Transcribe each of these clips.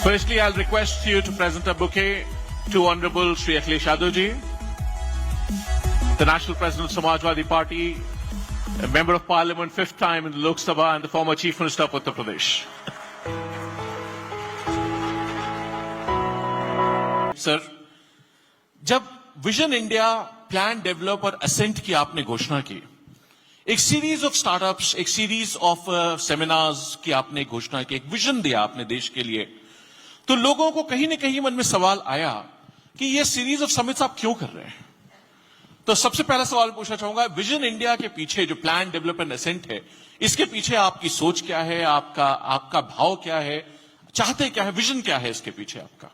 Firstly, I'll request you to present a bouquet to Honorable Shri Akhilesh Yadav ji, the National President of Samajwadi Party, a Member of Parliament, fifth time in the Lok Sabha, and the former Chief Minister of Uttar Pradesh. Sir, जब vision India plan develop और ascent की आपने घोषणा की, एक series of startups, एक series of seminars की आपने घोषणा की, एक विजन दिया आपने देश के लिए, तो लोगों को कहीं न कहीं मन में सवाल आया कि ये सीरीज ऑफ समिट्स आप क्यों कर रहे हैं। तो सबसे पहला सवाल पूछना चाहूंगा, विजन इंडिया के पीछे जो प्लान डेवलपमेंट असेंट है, इसके पीछे आपकी सोच क्या है, आपका भाव क्या है, चाहते क्या है, विजन क्या है इसके पीछे आपका?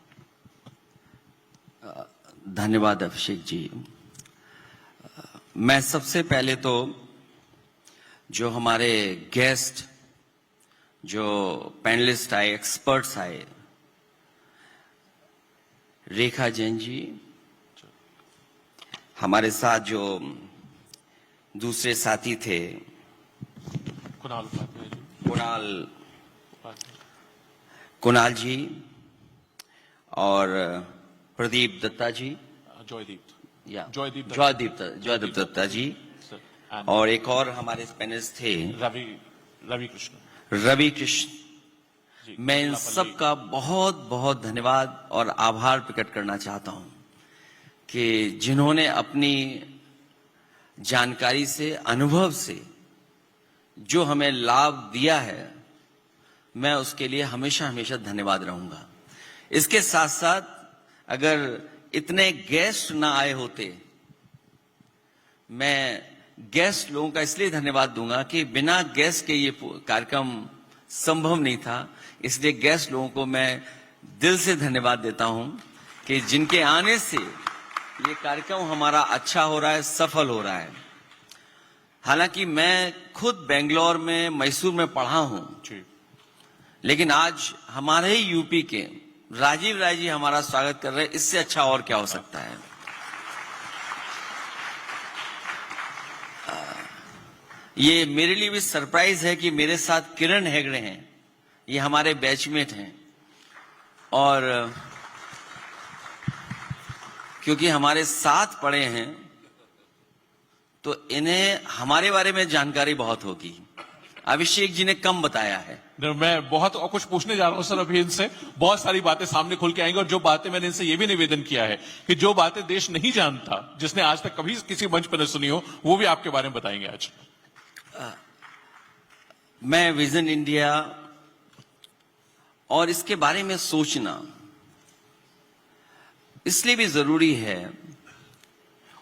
धन्यवाद अभिषेक जी। मैं सबसे पहले तो जो हमारे गेस्ट, जो पैनलिस्ट आए, एक्सपर्ट्स आए, रेखा जैन जी, हमारे साथ जो दूसरे साथी थे, कुणाल जी और प्रदीप दत्ता जी, जॉयदीप दत्ता जी, और एक और हमारे पैनलिस्ट थे रवि कृष्ण। मैं इन सब का बहुत बहुत धन्यवाद और आभार प्रकट करना चाहता हूं कि जिन्होंने अपनी जानकारी से, अनुभव से जो हमें लाभ दिया है, मैं उसके लिए हमेशा हमेशा धन्यवाद रहूंगा। इसके साथ साथ अगर इतने गेस्ट ना आए होते, मैं गेस्ट लोगों का इसलिए धन्यवाद दूंगा कि बिना गेस्ट के ये कार्यक्रम संभव नहीं था। इसलिए गेस्ट लोगों को मैं दिल से धन्यवाद देता हूं कि जिनके आने से ये कार्यक्रम हमारा अच्छा हो रहा है, सफल हो रहा है। हालांकि मैं खुद बेंगलोर में, मैसूर में पढ़ा हूं, लेकिन आज हमारे ही यूपी के राजीव राय जी हमारा स्वागत कर रहे हैं। इससे अच्छा और क्या हो सकता है। ये मेरे लिए भी सरप्राइज है कि मेरे साथ किरण हेगड़े हैं, ये हमारे बैचमेट हैं, और क्योंकि हमारे साथ पढ़े हैं तो इन्हें हमारे बारे में जानकारी बहुत होगी। अभिषेक जी ने कम बताया है। मैं बहुत और कुछ पूछने जा रहा हूं सर, अभी इनसे बहुत सारी बातें सामने खुल के आएंगी, और जो बातें मैंने इनसे ये भी निवेदन किया है कि जो बातें देश नहीं जानता, जिसने आज तक कभी किसी मंच पर न सुनी हो, वो भी आपके बारे में बताएंगे आज। मैं विजन इंडिया और इसके बारे में सोचना इसलिए भी जरूरी है,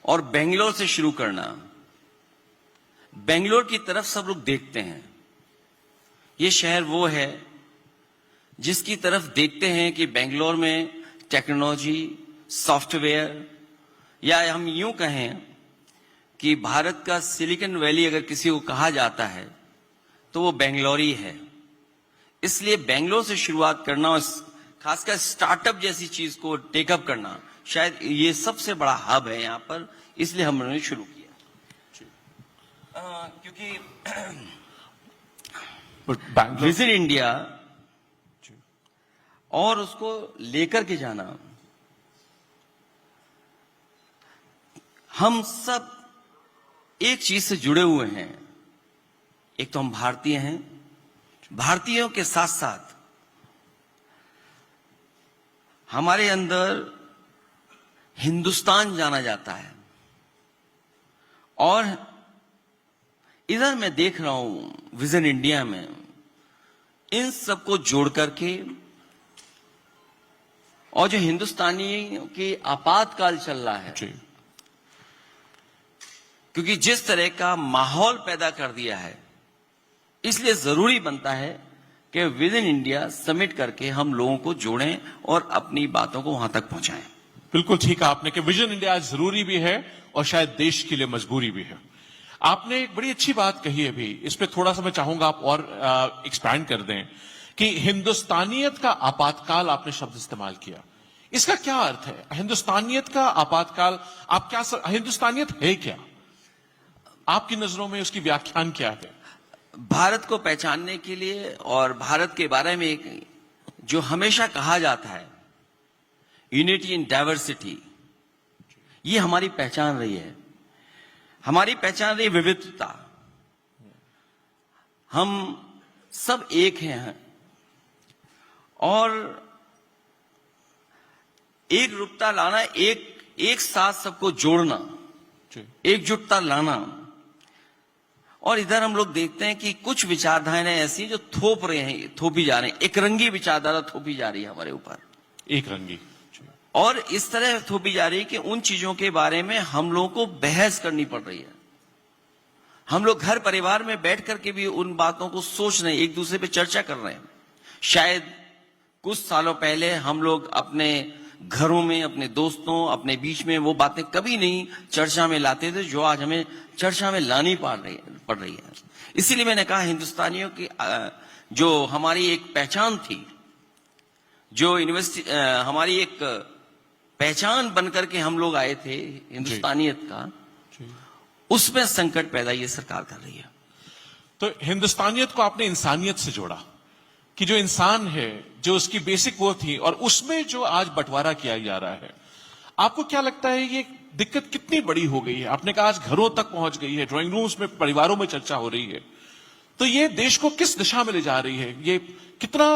और बेंगलोर से शुरू करना। बेंगलोर की तरफ सब लोग देखते हैं, ये शहर वो है जिसकी तरफ देखते हैं कि बेंगलोर में टेक्नोलॉजी, सॉफ्टवेयर, या हम यूं कहें कि भारत का सिलिकॉन वैली अगर किसी को कहा जाता है तो वो बेंगलोर ही है। इसलिए बेंगलोर से शुरुआत करना और खासकर स्टार्टअप जैसी चीज को टेकअप करना, शायद ये सबसे बड़ा हब है यहाँ पर, इसलिए हमने शुरू किया। क्योंकि विजन इंडिया और उसको लेकर के जाना, हम सब एक चीज से जुड़े हुए हैं। एक तो हम भारतीय हैं, भारतीयों के साथ साथ हमारे अंदर हिंदुस्तान जाना जाता है, और इधर मैं देख रहा हूं विजन इंडिया में इन सबको जोड़ करके, और जो हिंदुस्तानी की आपातकाल चल रहा है, क्योंकि जिस तरह का माहौल पैदा कर दिया है, इसलिए जरूरी बनता है कि विजन इंडिया समिट करके हम लोगों को जोड़ें और अपनी बातों को वहां तक पहुंचाएं। बिल्कुल ठीक है आपने कि विजन इंडिया जरूरी भी है और शायद देश के लिए मजबूरी भी है। आपने एक बड़ी अच्छी बात कही है, भी इस पे थोड़ा सा मैं चाहूंगा आप और एक्सपैंड कर दें कि हिंदुस्तानियत का आपातकाल आपने शब्द इस्तेमाल किया। इसका क्या अर्थ है? हिंदुस्तानियत का आपातकाल, आप क्या हिंदुस्तानियत है क्या? आपकी नजरों में उसकी व्याख्यान क्या है? भारत को पहचानने के लिए और भारत के बारे में एक जो हमेशा कहा जाता है यूनिटी इन डाइवर्सिटी, ये हमारी पहचान रही है। हमारी पहचान रही विविधता। हम सब एक हैं और एक रूपता लाना, एक साथ सबको जोड़ना, एकजुटता लाना। और इधर हम लोग देखते हैं कि कुछ विचारधाराएं ऐसी हैं जो थोपी जा रहे हैं, एक रंगी विचारधारा थोपी जा रही है हमारे ऊपर, एक रंगी। और इस तरह थोपी जा रही है कि उन चीजों के बारे में हम लोगों को बहस करनी पड़ रही है। हम लोग घर परिवार में बैठ करके भी उन बातों को सोच रहे हैं, एक दूसरे पे चर्चा कर रहे हैं। शायद कुछ सालों पहले हम लोग अपने घरों में, अपने दोस्तों, अपने बीच में वो बातें कभी नहीं चर्चा में लाते थे जो आज हमें चर्चा में लानी पड़ रही है। इसीलिए मैंने कहा हिंदुस्तानियों की जो हमारी एक पहचान थी, जो हमारी एक पहचान बनकर के हम लोग आए थे हिंदुस्तानियत का, उसमें संकट पैदा ये सरकार कर रही है। तो हिंदुस्तानियत को आपने इंसानियत से जोड़ा कि जो इंसान है, जो उसकी बेसिक वो थी, और उसमें जो आज बंटवारा किया जा रहा है, आपको क्या लगता है ये दिक्कत कितनी बड़ी हो गई है? आपने कहा आज घरों तक पहुंच गई है, ड्राइंग रूम्स में, परिवारों में चर्चा हो रही है। तो ये देश को किस दिशा में ले जा रही है? ये कितना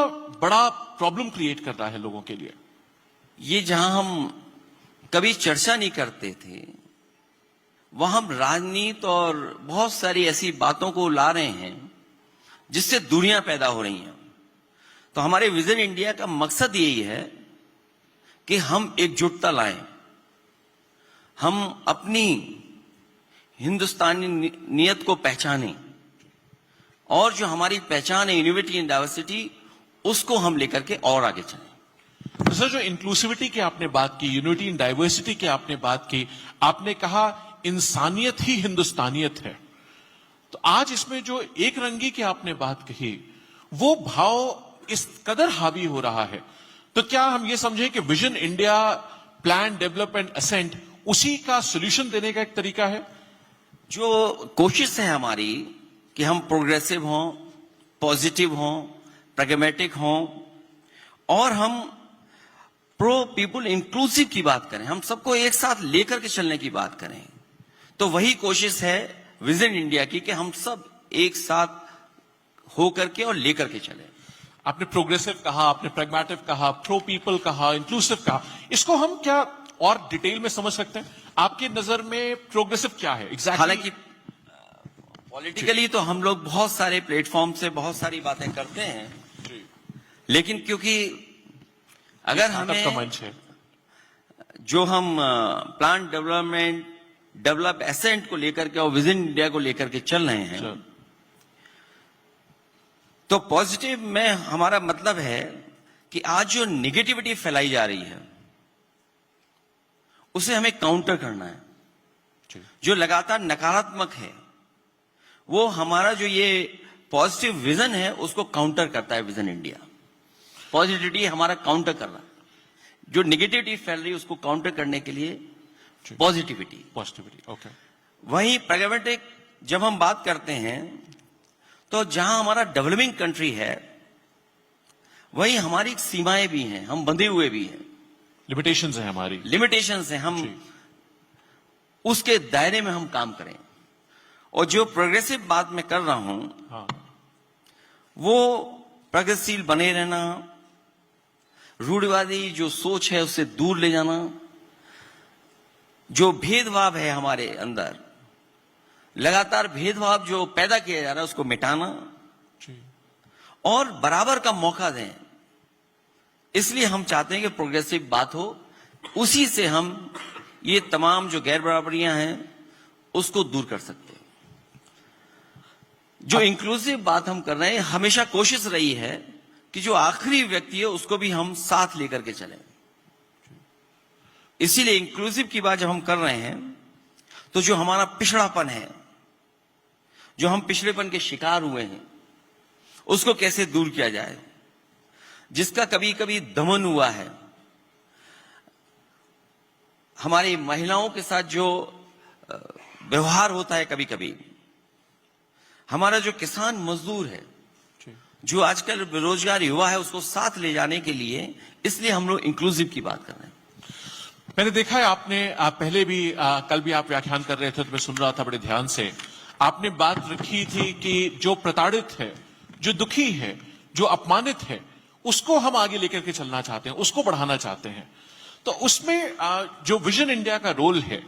बड़ा प्रॉब्लम क्रिएट कर रहा है लोगों के लिए? ये जहां हम कभी चर्चा नहीं करते थे, वहां हम राजनीति और बहुत सारी ऐसी बातों को ला रहे हैं जिससे दूरियां पैदा हो रही हैं। तो हमारे विजन इंडिया का मकसद यही है कि हम एकजुटता लाएं, हम अपनी हिंदुस्तानी नियत को पहचानें, और जो हमारी पहचान है यूनिटी इन डाइवर्सिटी, उसको हम लेकर के और आगे चलें। तो सर, जो इंक्लूसिविटी की आपने बात की, यूनिटी इन डाइवर्सिटी की आपने बात की, आपने कहा इंसानियत ही हिंदुस्तानियत है। तो आज इसमें जो एक रंगी की आपने बात कही, वो भाव इस कदर हावी हो रहा है, तो क्या हम ये समझें कि vision India, plan, development, ascent उसी का सोल्यूशन देने का एक तरीका है? जो कोशिश है हमारी कि हम प्रोग्रेसिव हों, पॉजिटिव हों, प्रैग्मेटिक हों, और हम प्रो पीपुल इंक्लूसिव की बात करें, हम सबको एक साथ लेकर के चलने की बात करें। तो वही कोशिश है विजन इंडिया की कि हम सब एक साथ होकर के और लेकर के चलें। आपने प्रोग्रेसिव कहा, आपने प्रैग्मेटिव कहा, प्रो पीपल कहा, इंक्लूसिव कहा, इसको हम क्या और डिटेल में समझ सकते हैं? आपकी नजर में प्रोग्रेसिव क्या है एग्जैक्टली? हालांकि पॉलिटिकली तो हम लोग बहुत सारे प्लेटफॉर्म से बहुत सारी बातें करते हैं, लेकिन क्योंकि अगर हमें मंच है, जो हम प्लान डेवलपमेंट, डेवलप एसेंट को लेकर के और विजन इंडिया को लेकर के चल रहे हैं, तो पॉजिटिव में हमारा मतलब है कि आज जो निगेटिविटी फैलाई जा रही है उसे हमें काउंटर करना है। जो लगातार नकारात्मक है, वो हमारा जो ये पॉजिटिव विजन है उसको काउंटर करता है विजन इंडिया। पॉजिटिविटी हमारा काउंटर कर रहा है, जो निगेटिविटी फैल रही है उसको काउंटर करने के लिए पॉजिटिविटी। ओके। वहीं प्रैग्मेटिक जब हम बात करते हैं, तो जहां हमारा डेवलपिंग कंट्री है वहीं हमारी सीमाएं भी हैं, हम बंधे हुए भी हैं, लिमिटेशंस है हमारी, लिमिटेशंस हैं, हम उसके दायरे में हम काम करें। और जो प्रोग्रेसिव बात मैं कर रहा हूं, हाँ, वो प्रगतिशील बने रहना, रूढ़िवादी जो सोच है उससे दूर ले जाना, जो भेदभाव है हमारे अंदर, लगातार भेदभाव जो पैदा किया जा रहा है उसको मिटाना, और बराबर का मौका दें। इसलिए हम चाहते हैं कि प्रोग्रेसिव बात हो, उसी से हम ये तमाम जो गैर बराबरियां हैं उसको दूर कर सकते हैं। जो इंक्लूसिव बात हम कर रहे हैं, हमेशा कोशिश रही है कि जो आखिरी व्यक्ति है उसको भी हम साथ लेकर के चलें। इसीलिए इंक्लूसिव की बात जब हम कर रहे हैं, तो जो हमारा पिछड़ापन है, जो हम पिछड़ेपन के शिकार हुए हैं, उसको कैसे दूर किया जाए। जिसका कभी कभी दमन हुआ है, हमारी महिलाओं के साथ जो व्यवहार होता है, कभी कभी हमारा जो किसान मजदूर है, जो आजकल बेरोजगार युवा है उसको साथ ले जाने के लिए, इसलिए हम लोग इंक्लूसिव की बात कर रहे हैं। मैंने देखा है आपने पहले भी कल भी आप व्याख्यान कर रहे थे तो मैं सुन रहा था बड़े ध्यान से। आपने बात रखी थी कि जो प्रताड़ित है, जो दुखी है, जो अपमानित है, उसको हम आगे लेकर के चलना चाहते हैं, उसको बढ़ाना चाहते हैं। तो उसमें जो विजन इंडिया का रोल है,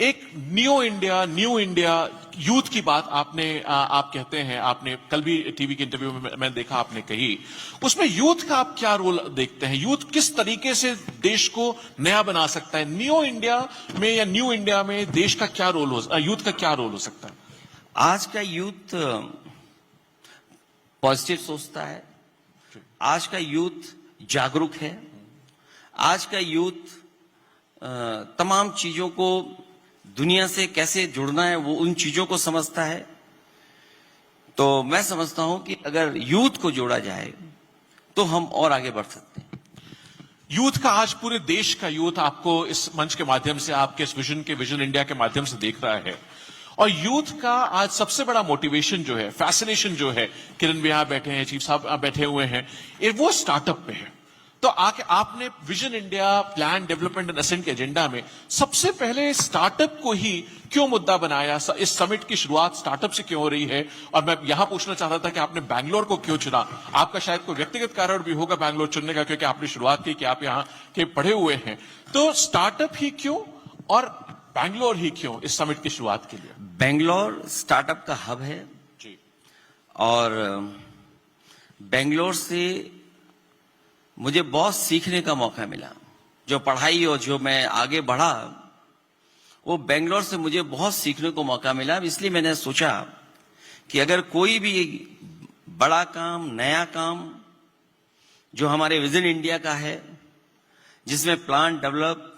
एक न्यू इंडिया यूथ की बात आपने आप कहते हैं, आपने कल भी टीवी के इंटरव्यू में मैं देखा आपने कही, उसमें यूथ का आप क्या रोल देखते हैं? यूथ किस तरीके से देश को नया बना सकता है? न्यू इंडिया में या न्यू इंडिया में देश का क्या रोल हो, यूथ का क्या रोल हो सकता है? आज का यूथ पॉजिटिव सोचता है, आज का यूथ जागरूक है, आज का यूथ तमाम चीजों को, दुनिया से कैसे जुड़ना है वो उन चीजों को समझता है। तो मैं समझता हूं कि अगर यूथ को जोड़ा जाए तो हम और आगे बढ़ सकते हैं। यूथ का आज पूरे देश का यूथ आपको इस मंच के माध्यम से, आपके इस विजन इंडिया के माध्यम से देख रहा है। और यूथ का आज सबसे बड़ा मोटिवेशन जो है, फैसिनेशन जो है, किरण भी यहां बैठे हैं, चीफ साहब बैठे हुए हैं, ये वो स्टार्टअप पे है। तो आके आपने vision India plan development and ascent के एजेंडा में सबसे पहले स्टार्टअप को ही क्यों मुद्दा बनाया? इस समिट की शुरुआत स्टार्टअप से क्यों हो रही है? और मैं यहां पूछना चाहता था कि आपने बैंगलोर को क्यों चुना? आपका शायद कोई व्यक्तिगत कारण भी होगा बैंगलोर चुनने का, क्योंकि आपने शुरुआत की कि आप यहां के पढ़े हुए हैं। तो स्टार्टअप ही क्यों और बैंगलोर ही क्यों इस समिट की शुरुआत के लिए? बेंगलोर स्टार्टअप का हब है जी। और बेंगलोर से मुझे बहुत सीखने का मौका मिला। जो पढ़ाई और जो मैं आगे बढ़ा, वो बेंगलोर से मुझे बहुत सीखने को मौका मिला। इसलिए मैंने सोचा कि अगर कोई भी बड़ा काम, नया काम जो हमारे विजन इंडिया का है, जिसमें प्लान डेवलप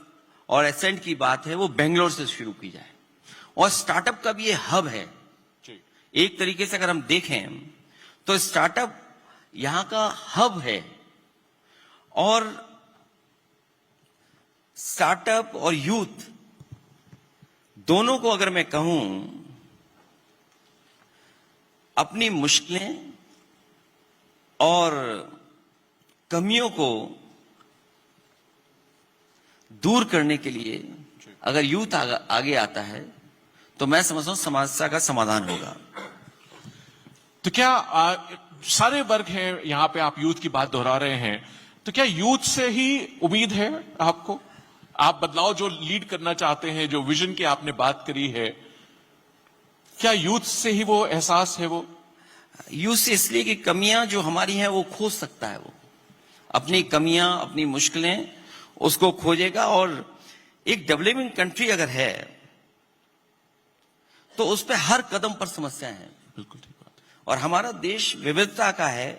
और एसेंट की बात है, वो बेंगलोर से शुरू की जाए। और स्टार्टअप का भी ये हब है। एक तरीके से अगर हम देखें तो स्टार्टअप यहां का हब है। और स्टार्टअप और यूथ दोनों को अगर मैं कहूं, अपनी मुश्किलें और कमियों को दूर करने के लिए अगर यूथ आगे आता है तो मैं समझता हूं समस्या का समाधान होगा। तो क्या सारे वर्ग हैं यहां पे, आप यूथ की बात दोहरा रहे हैं, तो क्या यूथ से ही उम्मीद है आपको? आप बदलाव जो लीड करना चाहते हैं, जो विजन की आपने बात करी है, क्या यूथ से ही वो एहसास है? वो यूथ से इसलिए कि कमियां जो हमारी हैं वो खोज सकता है। वो अपनी कमियां, अपनी मुश्किलें उसको खोजेगा। और एक डेवलपिंग कंट्री अगर है तो उस पर हर कदम पर समस्याएं हैं। बिल्कुल ठीक बात। और हमारा देश विविधता का है,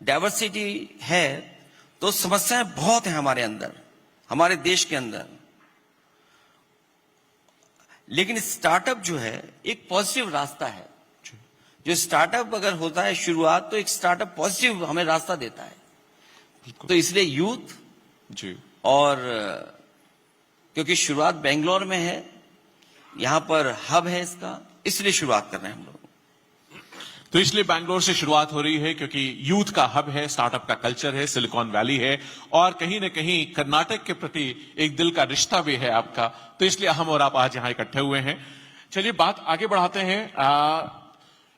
डाइवर्सिटी है, तो समस्याएं बहुत हैं हमारे अंदर, हमारे देश के अंदर। लेकिन स्टार्टअप जो है एक पॉजिटिव रास्ता है। जो स्टार्टअप अगर होता है शुरुआत, तो एक स्टार्टअप पॉजिटिव हमें रास्ता देता है। तो इसलिए यूथ जी, और क्योंकि शुरुआत बेंगलोर में है, यहां पर हब है इसका, इसलिए शुरुआत कर रहे हैं हम लोग। तो इसलिए बैंगलोर से शुरुआत हो रही है क्योंकि यूथ का हब है, स्टार्टअप का कल्चर है, सिलिकॉन वैली है, और कहीं ना कहीं कर्नाटक के प्रति एक दिल का रिश्ता भी है आपका। तो इसलिए हम और आप आज यहां इकट्ठे हुए हैं। चलिए बात आगे बढ़ाते हैं।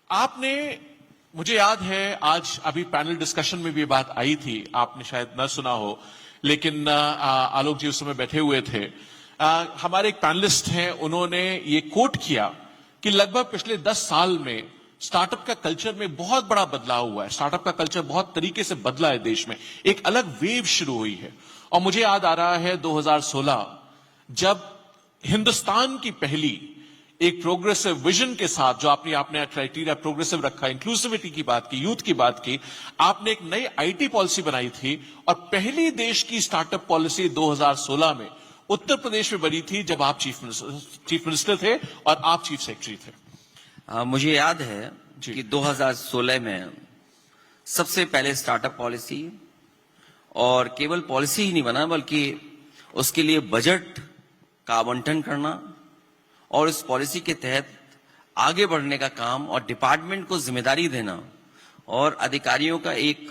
आपने, मुझे याद है आज अभी पैनल डिस्कशन में भी बात आई थी, आपने शायद न सुना हो, लेकिन आलोक जी उस समय बैठे हुए थे। हमारे एक पैनलिस्ट हैं, उन्होंने ये कोट किया कि लगभग पिछले 10 साल में स्टार्टअप का कल्चर में बहुत बड़ा बदलाव हुआ है। स्टार्टअप का कल्चर बहुत तरीके से बदला है देश में, एक अलग वेव शुरू हुई है। और मुझे याद आ रहा है 2016 जब हिंदुस्तान की पहली एक प्रोग्रेसिव विजन के साथ, जो आपने क्राइटेरिया प्रोग्रेसिव रखा, इंक्लूसिविटी की बात की, यूथ की बात की, आपने एक नई आईटी पॉलिसी बनाई थी। और पहली देश की स्टार्टअप पॉलिसी 2016 में उत्तर प्रदेश में बनी थी, जब आप चीफ मिनिस्टर थे और आप चीफ सेक्रेटरी थे। मुझे याद है कि 2016 में सबसे पहले स्टार्टअप पॉलिसी, और केवल पॉलिसी ही नहीं बना बल्कि उसके लिए बजट का आवंटन करना और उस पॉलिसी के तहत आगे बढ़ने का काम और डिपार्टमेंट को जिम्मेदारी देना, और अधिकारियों का एक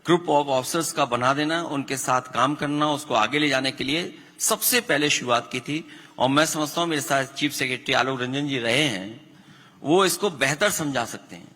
ग्रुप ऑफ ऑफिसर्स का बना देना, उनके साथ काम करना, उसको आगे ले जाने के लिए सबसे पहले शुरुआत की थी। और मैं समझता हूं मेरे साथ चीफ सेक्रेटरी आलोक रंजन जी रहे हैं, वो इसको बेहतर समझा सकते हैं।